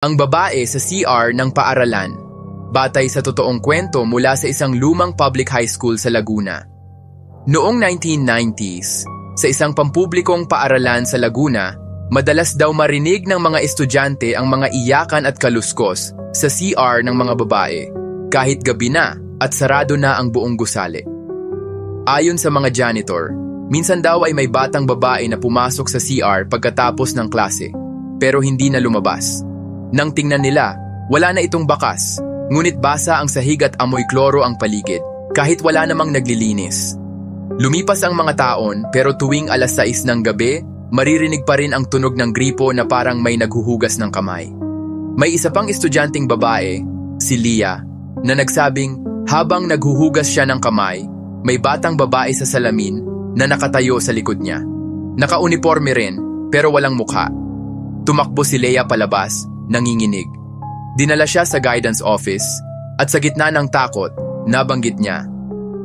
Ang babae sa CR ng paaralan. Batay sa totoong kwento mula sa isang lumang public high school sa Laguna. Noong 1990s, sa isang pampublikong paaralan sa Laguna, madalas daw marinig ng mga estudyante ang mga iyakan at kaluskos sa CR ng mga babae, kahit gabi na at sarado na ang buong gusali. Ayon sa mga janitor, minsan daw ay may batang babae na pumasok sa CR pagkatapos ng klase, pero hindi na lumabas. Nang tingnan nila, wala na itong bakas, ngunit basa ang sahig at amoy kloro ang paligid, kahit wala namang naglilinis. Lumipas ang mga taon, pero tuwing alas 6 ng gabi, maririnig pa rin ang tunog ng gripo na parang may naghuhugas ng kamay. May isa pang estudyanteng babae, si Leah, na nagsabing habang naghuhugas siya ng kamay, may batang babae sa salamin na nakatayo sa likod niya. Naka-uniforme rin, pero walang mukha. Tumakbo si Leah palabas, nanginginig. Dinala siya sa guidance office at sa gitna ng takot, nabanggit niya,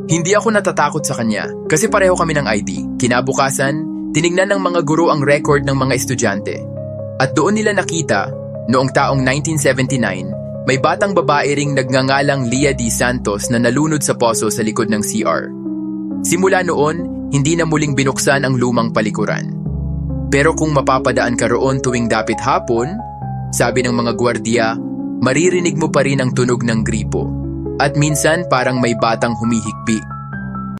"Hindi ako natatakot sa kanya kasi pareho kami ng ID." Kinabukasan, tinignan ng mga guro ang record ng mga estudyante. At doon nila nakita, noong taong 1979, may batang babae ring nagngangalang Leah D. Santos na nalunod sa poso sa likod ng CR. Simula noon, hindi na muling binuksan ang lumang palikuran. Pero kung mapapadaan ka roon tuwing dapit hapon, sabi ng mga gwardiya, maririnig mo pa rin ang tunog ng gripo. At minsan parang may batang humihikbi